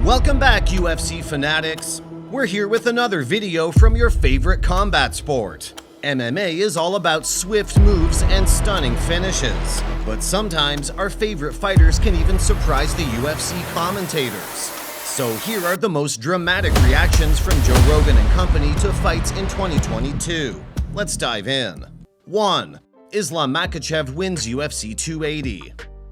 Welcome back, UFC fanatics. We're here with another video from your favorite combat sport. MMA is all about swift moves and stunning finishes, but sometimes our favorite fighters can even surprise the UFC commentators. So here are the most dramatic reactions from Joe Rogan and company to fights in 2022. Let's dive in. 1. Islam Makhachev wins UFC 280.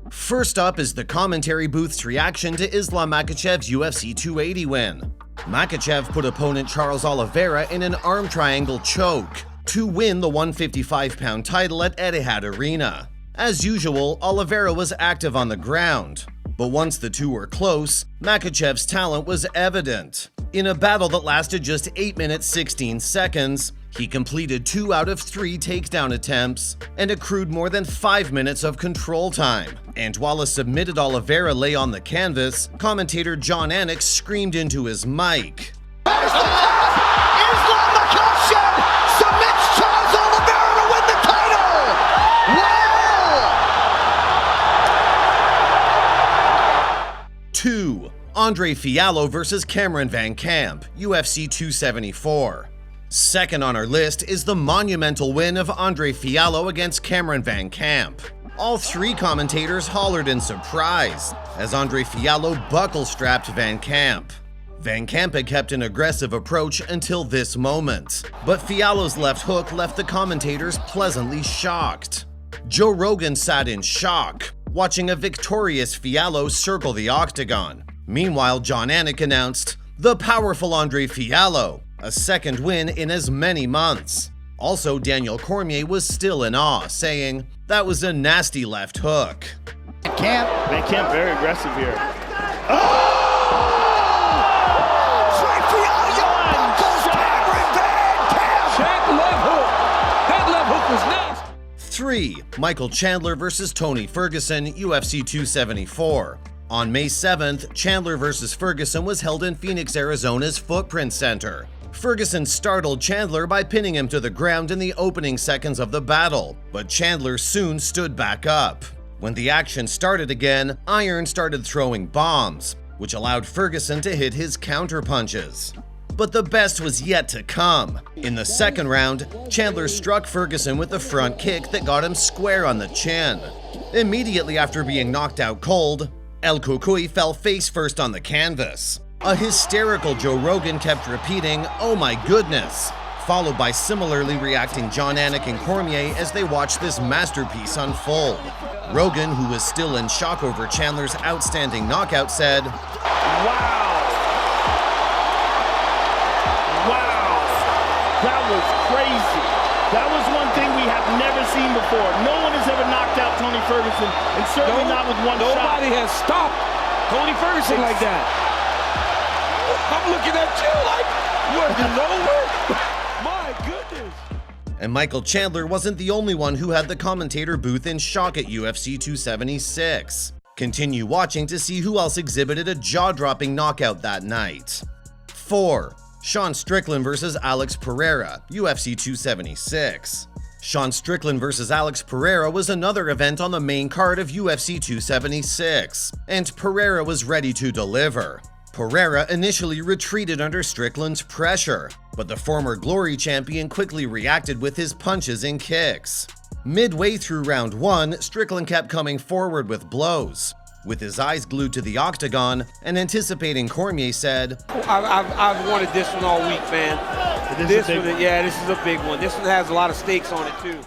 First up is the commentary booth's reaction to Islam Makhachev's UFC 280 win. Makhachev put opponent Charles Oliveira in an arm triangle choke to win the 155-pound title at Etihad Arena. As usual, Oliveira was active on the ground, but once the two were close, Makhachev's talent was evident. In a battle that lasted just 8 minutes 16 seconds, he completed 2 out of 3 takedown attempts and accrued more than 5 minutes of control time. And while a submitted Oliveira lay on the canvas, commentator John Anik screamed into his mic. Islam Makhachev submits Charles Oliveira to win the title! Wow! 2. Andre Fiallo vs. Cameron VANCAMP, UFC 274. Second on our list is the monumental win of Andre Fiallo against Cameron VANCAMP. All 3 commentators hollered in surprise as Andre Fiallo buckle-strapped VANCAMP. VANCAMP had kept an aggressive approach until this moment, but Fiallo's left hook left the commentators pleasantly shocked. Joe Rogan sat in shock, watching a victorious Fiallo circle the octagon. Meanwhile, John Anik announced, "The powerful Andre Fiallo, a second win in as many months." Also, Daniel Cormier was still in awe, saying, "That was a nasty left hook." VANCAMP very aggressive here. Andre Fiallo buckles Cameron VANCAMP! That left hook! That left hook was nasty! 3. Michael Chandler vs. Tony Ferguson, UFC 274. On May 7th, Chandler vs. Ferguson was held in Phoenix, Arizona's Footprint Center. Ferguson startled Chandler by pinning him to the ground in the opening seconds of the battle, but Chandler soon stood back up. When the action started again, Iron started throwing bombs, which allowed Ferguson to hit his counterpunches. But the best was yet to come. In the second round, Chandler struck Ferguson with a front kick that got him square on the chin. Immediately after being knocked out cold, El Cucuy fell face first on the canvas. A hysterical Joe Rogan kept repeating, "Oh my goodness," followed by similarly reacting John Anik and Cormier as they watched this masterpiece unfold. Rogan, who was still in shock over Chandler's outstanding knockout, said, Wow! Wow! That was crazy. That was one thing we have never seen before. No one has ever knocked out Tony Ferguson, and certainly not with one shot. Nobody has stopped Tony Ferguson like that. I'm looking at you like, what, it's over? My goodness. And Michael Chandler wasn't the only one who had the commentator booth in shock at UFC 276. Continue watching to see who else exhibited a jaw-dropping knockout that night. 4. Sean Strickland vs. Alex Pereira, UFC 276. Sean Strickland vs. Alex Pereira was another event on the main card of UFC 276, and Pereira was ready to deliver. Pereira initially retreated under Strickland's pressure, but the former Glory champion quickly reacted with his punches and kicks. Midway through round 1, Strickland kept coming forward with blows. With his eyes glued to the octagon and anticipating Cormier said, I've wanted this one all week, man. This is a big one. This one has a lot of stakes on it, too.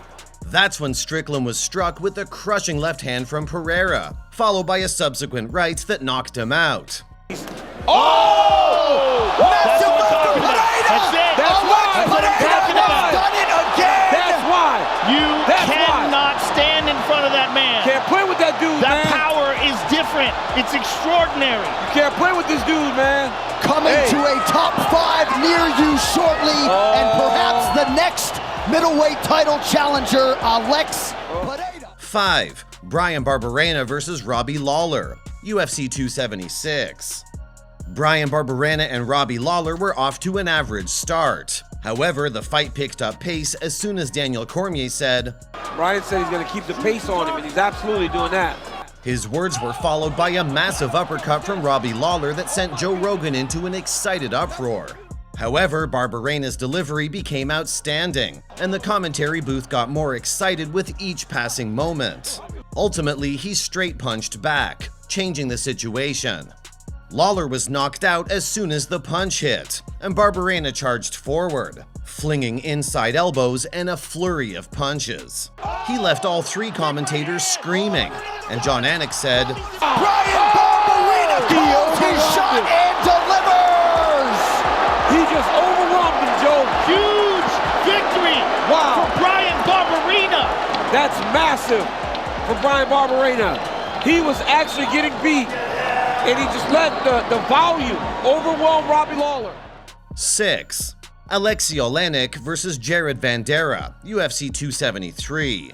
That's when Strickland was struck with a crushing left hand from Pereira, followed by a subsequent right that knocked him out. Oh! Massive left to Pereira! That's it! That's why! Pereira has done it again! That's why! You cannot stand in front of that man. Can't play with that dude, That man. power is different. It's extraordinary. You can't play with this dude, man. Coming to a top 5 near you shortly, and perhaps the next middleweight title challenger, Alex Pereira. 5. Bryan Barberena vs. Robbie LAWLER, UFC 276. Bryan Barberena and Robbie LAWLER were off to an average start. However, the fight picked up pace as soon as Daniel Cormier said, Bryan said he's going to keep the pace on him, and he's absolutely doing that. His words were followed by a massive uppercut from Robbie Lawler that sent Joe Rogan into an excited uproar. However, Barbereina's delivery became outstanding, and the commentary booth got more excited with each passing moment. Ultimately, he straight punched back, changing the situation. Lawler was knocked out as soon as the punch hit, and Barbereina charged forward, flinging inside elbows and a flurry of punches. He left all three commentators screaming, and Jon Anik said, Brian Barberena calls his shot and delivers! He just overwhelmed him, Joe. Huge victory for Brian Barberena. That's massive for Brian Barberena. He was actually getting beat, and he just let the volume overwhelm Robbie Lawler. 6. Alexei Oleinik versus Jared Vanderaa, UFC 273.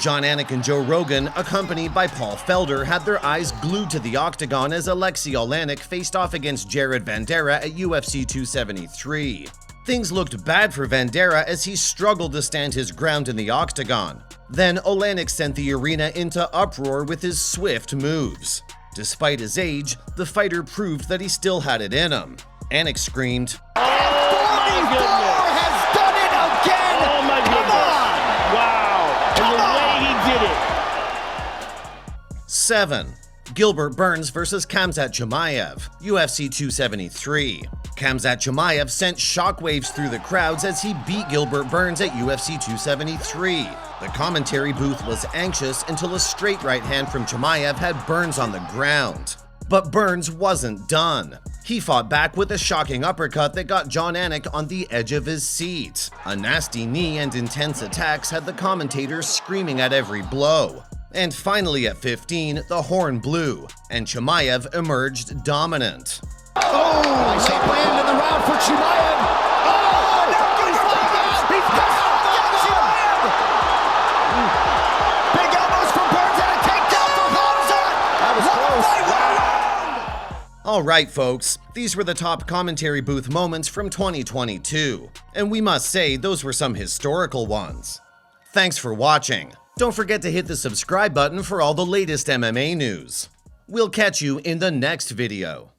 Jon Anik and Joe Rogan, accompanied by Paul Felder, had their eyes glued to the octagon as Alexei Oleinik faced off against Jared Vanderaa at UFC 273. Things looked bad for Vanderaa as he struggled to stand his ground in the octagon. Then Oleinik sent the arena into uproar with his swift moves. Despite his age, the fighter proved that he still had it in him. Anik screamed, has done it again! Oh my goodness! Wow! And the way he did it. 7. Gilbert Burns versus Khamzat Chimaev, UFC 273. Khamzat Chimaev sent shockwaves through the crowds as he beat Gilbert Burns at UFC 273. The commentary booth was anxious until a straight right hand from Chimaev had Burns on the ground. But Burns wasn't done. He fought back with a shocking uppercut that got Jon Anik on the edge of his seat. A nasty knee and intense attacks had the commentators screaming at every blow. And finally at 15, the horn blew, and Chimaev emerged dominant. Oh, late land in the round for Chimaev. Oh, now he's like that. He's got Chimaev. Big elbows from Burns and a takedown for Khamzat. That was close. All right, folks, these were the top commentary booth moments from 2022. And we must say, those were some historical ones. Thanks for watching. Don't forget to hit the subscribe button for all the latest MMA news. We'll catch you in the next video.